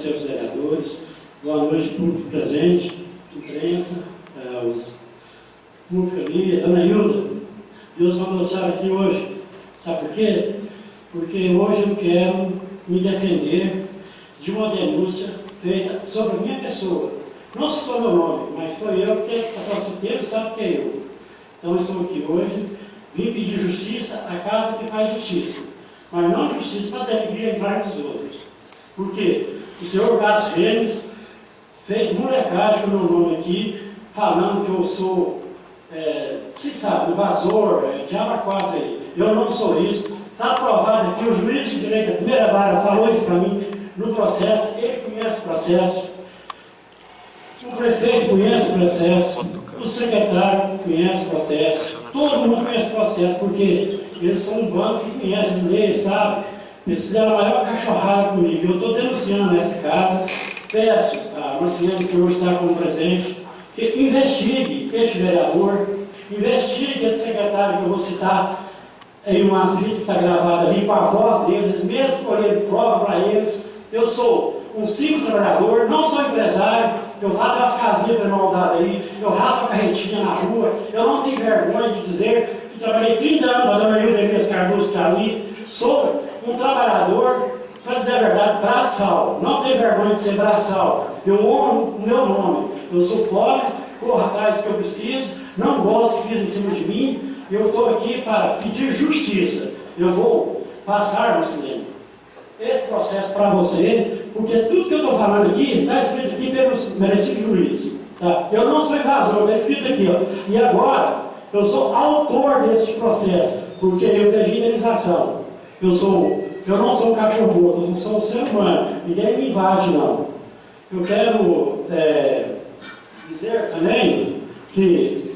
senhores vereadores, boa noite, público presente, imprensa, os públicos ali, Dona Hilda, Deus mandou a senhora aqui hoje, sabe por quê? Porque hoje eu quero me defender de uma denúncia feita sobre a minha pessoa. Não citou meu nome, mas foi eu, porque a nossa inteiro sabe que é eu. Então estou aqui hoje, vim pedir justiça à casa que faz justiça, mas não justiça para denegrir a imagem dos outros. Porque o senhor Cássio Renes fez molecagem com o meu nome aqui, falando que eu sou, vocês sabem, invasor, diabo quase aí. Eu não sou isso. Está aprovado aqui, o juiz de direito da primeira vara falou isso para mim no processo, ele conhece o processo, o prefeito conhece o processo, o secretário conhece o processo, todo mundo conhece o processo, porque eles são um banco que conhece de lei, sabe? Eles fizeram a maior cachorrada comigo. Eu estou denunciando nessa casa, peço a Marcelene, que hoje está como presidente, que investigue este vereador, investigue esse secretário que eu vou citar em uma fita que está gravada ali com a voz deles, mesmo colhendo prova para eles. Eu sou um simples trabalhador, não sou empresário, eu faço as casinhas para maldade aí, eu raspo a carretinha na rua, eu não tenho vergonha de dizer que trabalhei 30 anos para a dona Hilda Elias Cardoso que está ali, sou um trabalhador, para dizer a verdade, braçal, não tenho vergonha de ser braçal, eu honro o meu nome, eu sou pobre, corro atrás do que eu preciso, não gosto que fiz em cima de mim, eu estou aqui para pedir justiça. Eu vou passar, Marcelino, esse processo para você, porque tudo que eu estou falando aqui está escrito aqui pelo merecido juízo. Tá? Eu não sou invasor, está escrito aqui. Ó. E agora, eu sou autor desse processo, porque eu pedi indenização. Eu não sou um cachorro, eu não sou um ser humano. Ninguém me invade, não. Eu quero dizer também que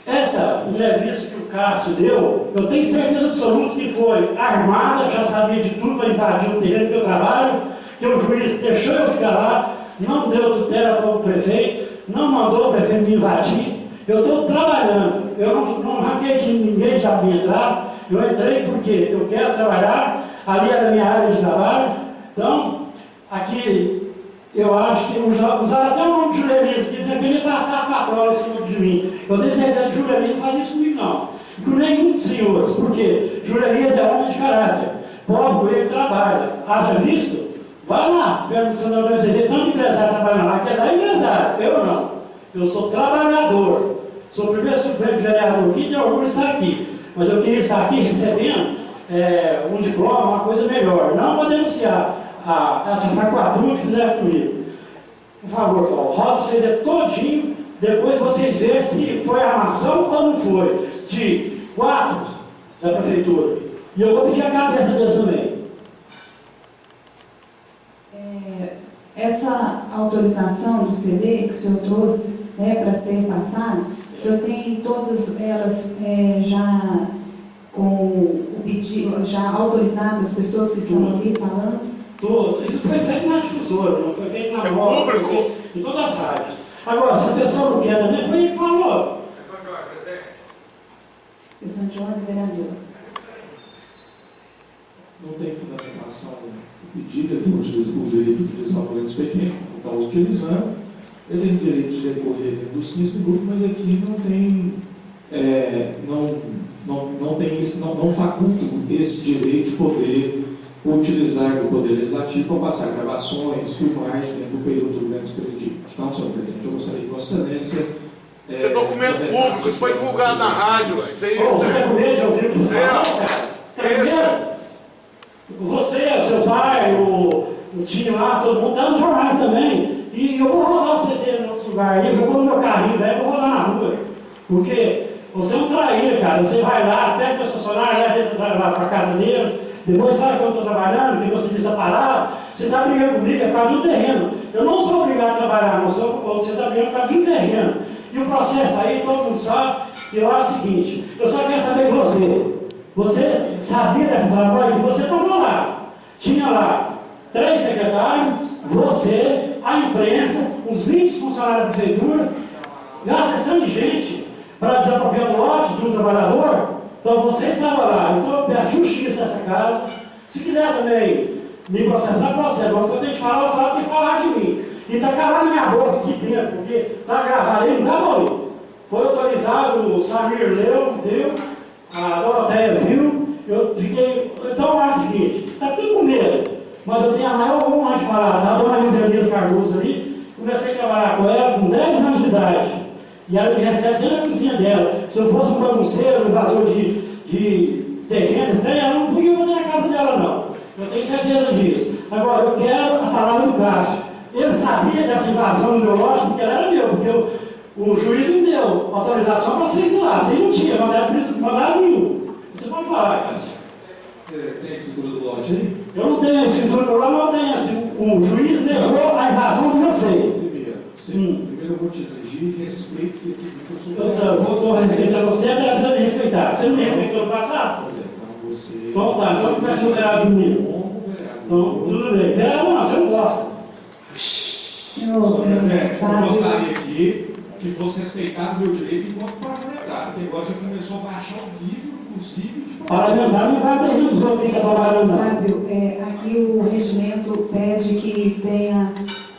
essa entrevista que o Cássio deu, eu tenho certeza absoluta que foi armada, já sabia de tudo para invadir o terreno que eu trabalho, que o juiz deixou eu ficar lá, não deu tutela para o prefeito, não mandou o prefeito me invadir. Eu estou trabalhando, eu não ranquei de ninguém já me entrar, eu entrei porque eu quero trabalhar, ali era a minha área de trabalho. Então, aqui eu acho que usaram até o nome de Julianias, dizendo que ele ia passar a patroa em cima de mim. Eu tenho certeza que Julianias não faz isso comigo, não. E com nenhum dos senhores, porque Julianias é homem de caráter. Pobre, ele trabalha. Haja visto? Vai lá, perto do senador, você vê tanto empresário trabalhando lá, que é da empresário. Eu não. Eu sou trabalhador. Sou o primeiro supremo vereador aqui, de orgulho de estar aqui. Mas eu queria estar aqui recebendo um diploma, uma coisa melhor. Não para denunciar essa faculdade que fizeram comigo. Por favor, Paulo, roda o CD todinho, depois vocês verem se foi armação ou não foi, de 4 da prefeitura. E eu vou pedir a cabeça deles também. Essa autorização do CD que o senhor trouxe, para ser passado, o senhor tem todas elas já com o pedido, já autorizadas as pessoas que estão ali falando? Isso foi feito na difusora, não foi feito na moda, foi feito em todas as rádios. Agora, se a pessoa não quer também, foi ele que falou. Questão de ordem, vereador. Não tem fundamentação o pedido, ele tem o direito de utilizar o plano pequeno, está utilizando, ele tem o direito de recorrer dentro dos 15 minutos, mas aqui não tem, não faculta esse direito de poder utilizar do Poder Legislativo para passar gravações, filmagens dentro do período do grande expeditivo. Então, senhor presidente, eu gostaria que Vossa Excelência. Isso é documento público, isso foi divulgado na rádio. Você tem medo de ouvir o que cara? Você, seu pai, o time lá, todo mundo está nos jornais também. E eu vou rodar o CD em outros lugares aí, eu vou no meu carrinho, velho, eu vou rodar na rua. Porque você é um traíra, cara. Você vai lá, pega o meu funcionário, leva ele para a casa deles. Depois fala que eu estou trabalhando, que você está parado, você está brigando comigo, é por causa de um terreno. Eu não sou obrigado a trabalhar, não sou, você está brigando por causa de um terreno. E o processo aí, todo mundo sabe, e eu acho o seguinte, eu só quero saber de você. Você sabia dessa trabalho que você estava lá. Tinha lá 3 secretários, você, a imprensa, uns 20 funcionários da prefeitura, gasta de gente para desapropriar o lote de um trabalhador. Então você estava lá, então eu peço justiça nessa casa. Se quiser também Me processar, processo. Mas o que eu tenho que falar, eu falo, tem que falar de mim. E está calado minha boca aqui dentro, porque está gravado aí, não está bom. Foi autorizado, o Samir leu, viu? A Doroteia viu. Eu fiquei. Então é o seguinte, está tudo com medo. Mas eu tenho a maior honra de falar, tá? A dona Ildenise Cardoso ali, comecei a trabalhar com ela com 10 anos de idade. E ela me recebe dentro da cozinha dela. Se eu fosse um bagunceiro, um invasor de terrenos, ela não podia botar na casa dela, não. Eu tenho certeza disso. Agora, eu quero a palavra do Cássio. Ele sabia dessa invasão no meu lote, porque ela era meu, porque o juiz não deu autorização para vocês ir lá. Vocês não tinham mandado nenhum. Você pode falar, Cássio. Você tem a escritura do lote aí? Eu não tenho a escritura do lote, mas eu tenho assim. O juiz negou a invasão de vocês. Primeiro eu vou te exigir respeito e que eu sou. Eu estou respeitando você, até você me respeitar. Você não me respeitou no passado? Então você. Então tá, então começa a moderar comigo. Então, tudo bem. Não, você não gosta. Senhor, Eu Fábio, gostaria aqui que fosse respeitado o meu direito enquanto parlamentar, porque agora já começou a baixar o nível, inclusive, de Parlamentar não vai ter risco você que está trabalhando, não. Fábio, aqui o regimento pede que tenha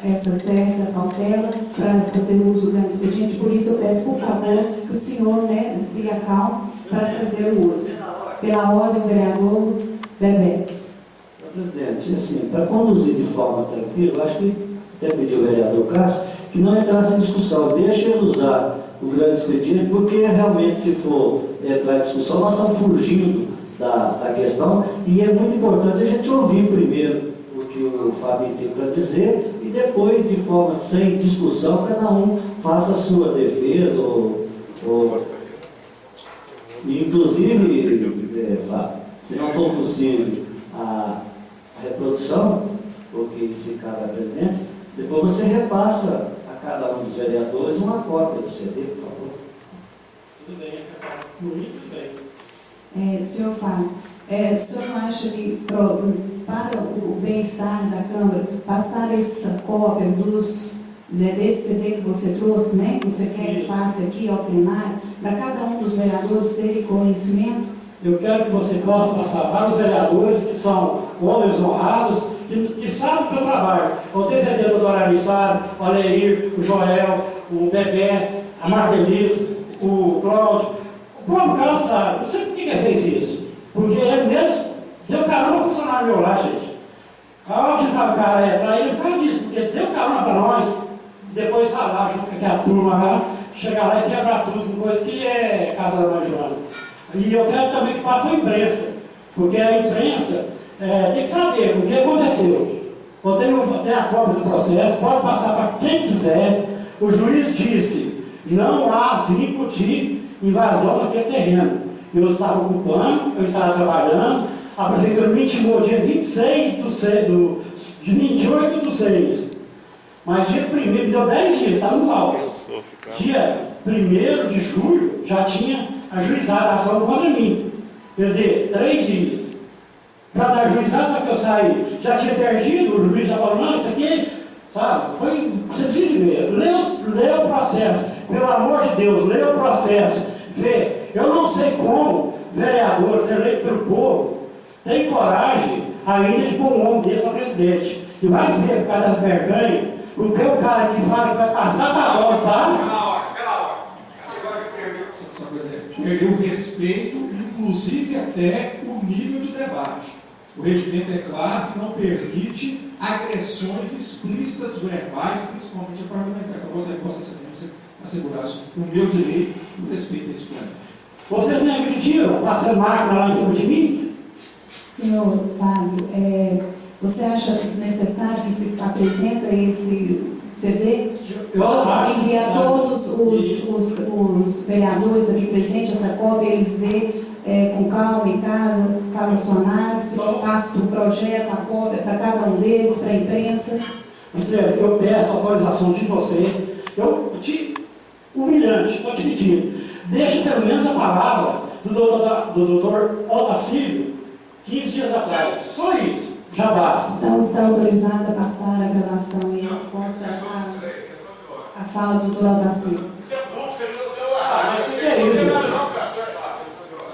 essa certa cautela para fazer o uso do grande expediente, por isso eu peço, por favor, que o senhor, né, se acalme para fazer o uso. Pela ordem, o vereador Bebé. Presidente, assim, para conduzir de forma tranquila, eu acho que até pedi ao vereador Cássio que não entrasse em discussão, deixe ele usar o grande expediente, porque realmente, se for entrar em discussão, nós estamos fugindo da questão, e é muito importante a gente ouvir primeiro o que o Fábio tem para dizer, e depois, de forma sem discussão, cada um faça a sua defesa, inclusive, Fábio, se não for possível a reprodução, porque isso cabe ao presidente, depois você repassa a cada um dos vereadores uma cópia do CD, por favor. Tudo bem, muito bem. Senhor Fábio, o senhor não acha que para o bem-estar da Câmara, passar essa cópia desse CD que você trouxe, né, que você quer que passe aqui ao plenário, para cada um dos vereadores terem conhecimento? Eu quero que você possa passar para os vereadores que são homens honrados, que sabem do meu trabalho. Eu tenho certeza que o doutor Ari sabe, o Aleir, o Joel, o Bebé, a Martelise, o Cláudio. O próprio Carlos sabe. Não sei por que ele fez isso. Porque ele mesmo deu carona para funcionar no meu lá, gente. A hora que o cara é para ele, por causa disso, porque deu carona para nós, depois falar junto com aquela turma lá, chegar lá e quebrar tudo, com coisa que é casa da mãe Joana. E eu quero também que passe para a imprensa, porque a imprensa tem que saber o que aconteceu. Eu tenho a cópia do processo, pode passar para quem quiser. O juiz disse, não há vínculo de invasão naquele terreno. Eu estava ocupando, eu estava trabalhando, a prefeitura me intimou dia 26 de 28 do 6. Mas dia 1º, me deu 10 dias, estava no auto. Dia 1º de julho, já tinha ajuizado a ação contra mim. Quer dizer, 3 dias. Para dar ajuizado para que eu saí. Já tinha perdido, o juiz já falou, não, isso aqui, sabe, foi, você precisa de ver. Lê o processo, pelo amor de Deus, lê o processo. Vê, eu não sei como vereadores eleitos pelo povo tem coragem ainda de pôr um homem desse para presidente. E vai ser por causa das vergonhas, porque o cara que fala que vai passar para a hora, passa. Agora perdeu o respeito, inclusive até o nível de debate. O regimento é claro que não permite agressões explícitas verbais, principalmente a parlamentar. Então, eu gostaria que Vossa Excelência assegurasse o meu direito no respeito a esse plano. Vocês me agrediram passando máquina lá em cima de mim? Senhor Fábio, você acha necessário que se apresenta esse CD? Enviar todos os vereadores aqui presentes essa cópia, eles vêem com calma em casa, faz a sua análise, passa o projeto, a cópia para cada um deles, para a imprensa. Ministério, eu peço a autorização de você, humilhante, estou te pedindo, deixa pelo menos a palavra do doutor Otacílio 15 dias atrás, só isso, já basta. Então está autorizada a passar a gravação e consta a fala do doutor Otacílio. Isso é bom, você viu no celular. Mas que é isso? Não, cara.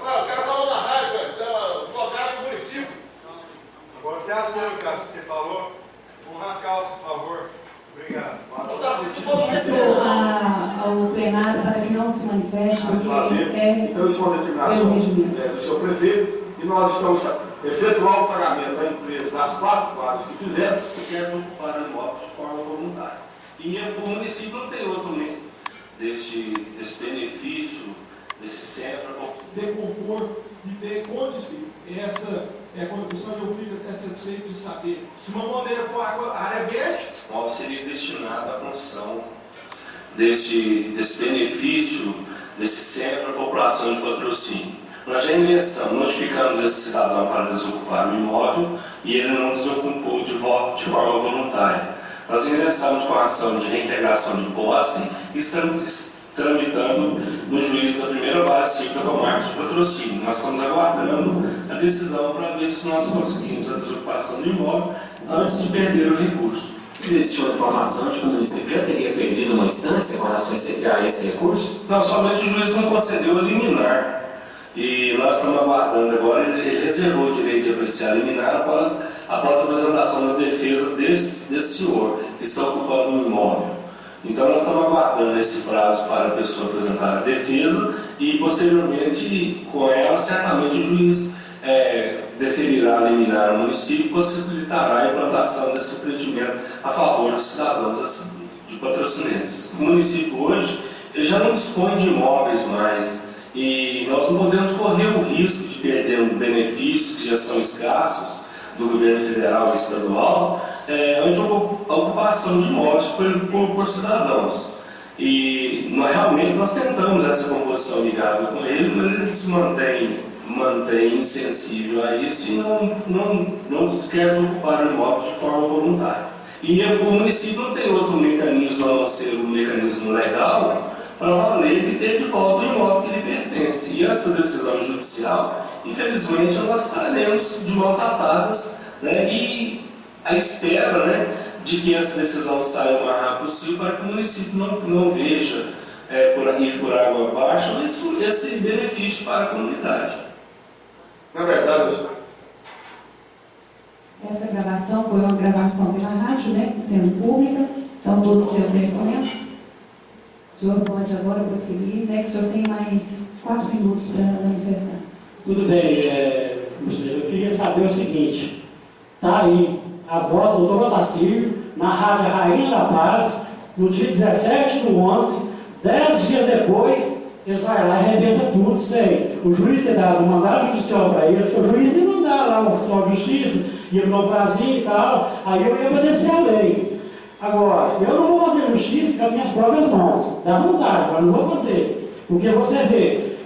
O cara falou na rádio, advogado do município. Agora você assume Cássio, que você falou. Vamos nas calças, por favor. Obrigado. Peço ao plenário para que não se manifeste, porque Então, isso é uma determinação do seu prefeito e nós estamos efetuando o pagamento à empresa das 4 quadras que fizeram e quer desocupar o imóvel de forma voluntária. E o município não tem outro desse benefício, desse centro. Decompor e ter condições. Essa é a contribuição que eu fico até satisfeito de saber. Se uma bandeira for área verde, O imóvel seria destinado à construção desse benefício, desse centro à população de Patrocínio. Nós já ingressamos, notificamos esse cidadão para desocupar o imóvel e ele não desocupou de forma voluntária. Nós ingressamos com a ação de reintegração de posse e estamos tramitando no juízo da primeira vara civil da comarca de Patrocínio. Nós estamos aguardando a decisão para ver se nós conseguimos a desocupação do imóvel antes de perder o recurso. Existe uma informação de que o município já teria perdido uma instância com relação a esse recurso? Não, somente o juiz não concedeu a liminar. E nós estamos aguardando agora, ele reservou o direito de apreciar a liminar após a apresentação da defesa desse senhor que está ocupando o imóvel. Então nós estamos aguardando esse prazo para a pessoa apresentar a defesa e posteriormente com ela certamente o juiz deferirá a liminar ao município e possibilitará a implantação desse empreendimento a favor dos cidadãos de patrocinenses. O município hoje ele já não dispõe de imóveis mais e nós não podemos correr o risco de perder benefícios que já são escassos do governo federal e estadual ante a ocupação de imóveis por cidadãos. E realmente nós tentamos essa composição amigável com ele, mas ele se mantém insensível a isso e não quer desocupar o imóvel de forma voluntária. E o município não tem outro mecanismo a não ser o mecanismo legal para valer e ter de volta o imóvel que lhe pertence. E essa decisão judicial, infelizmente, nós estaremos de mãos atadas, né, e à espera, né, de que essa decisão saia o mais rápido possível para que o município não veja por água abaixo esse benefício para a comunidade. Na verdade, essa gravação foi uma gravação pela rádio, né, sendo pública, então todos têm conhecimento. O senhor pode agora prosseguir, né, que o senhor tem mais 4 minutos para manifestar. Tudo bem, eu queria saber o seguinte, está aí a voz do doutor Otacílio na Rádio Rainha da Paz, no dia 17/11, 10 dias depois, eles vão lá e arrebentam tudo isso aí. O juiz tem dado um mandado judicial para eles, que o juiz ia mandar lá um oficial de justiça, ia para o Brasil e tal, aí eu ia obedecer a lei. Agora, eu não vou fazer justiça com as minhas próprias mãos, dá vontade, mas não vou fazer. Porque você vê,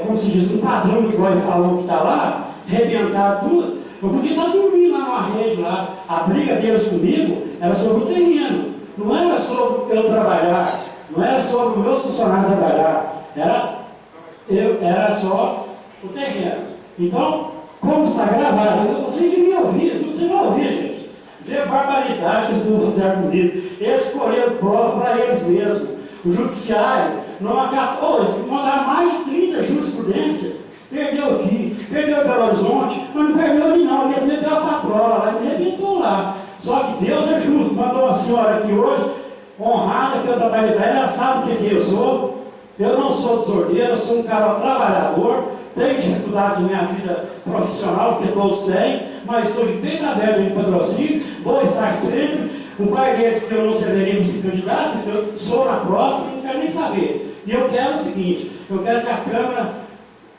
como se diz, um padrão que igual ele falou que está lá, arrebentar tudo, eu podia estar dormindo lá numa rede lá. A briga deles comigo era sobre o terreno, não era sobre eu trabalhar, não era sobre o meu funcionário trabalhar, era só o terreno. Então, como está gravado, você devia ouvir, você vai ouvir, gente. Vê a barbaridade que eles não fizeram comigo. Eles escolheram prova para eles mesmos. O judiciário não acatou, eles mandaram mais de 30 jurisprudências. Perdeu aqui, perdeu em Belo Horizonte, mas não perdeu ali não. Eles meteu a patrola lá e me arrebentou lá. Só que Deus é justo. Mandou uma senhora aqui hoje, honrada, que eu trabalhei para ela sabe o que eu sou. Eu não sou desordeiro, eu sou um cara trabalhador. Tenho dificuldade na minha vida profissional, porque todos têm, mas estou de peito aberto em Patrocínio, vou estar sempre. O pai deles que eu não seria esse candidato, eu sou na próxima, não quero nem saber. E eu quero o seguinte, eu quero que a Câmara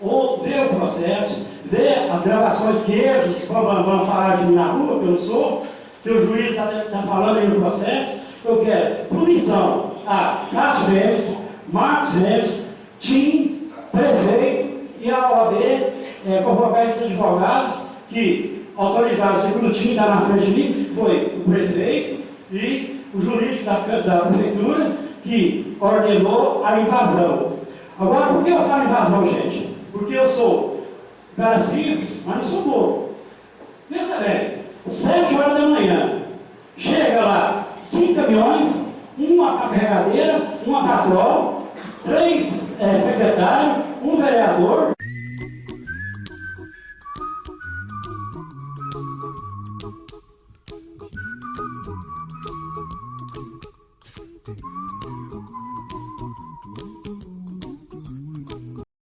vê o processo, vê as gravações que eles vão falar de mim na rua, que eu sou, que o juiz está falando aí no processo. Eu quero punição a Cássio Remes, Marcos Remes, Tim, prefeito, e a OAB convocar esses advogados que autorizaram, o segundo time está na frente ali, foi o prefeito e o jurídico da prefeitura que ordenou a invasão. Agora, por que eu falo invasão, gente? Porque eu sou cara simples, mas não sou bobo. Pensa bem, 7 horas da manhã, chega lá 5 caminhões, uma carregadeira, uma patroa, 3 secretários, um vereador,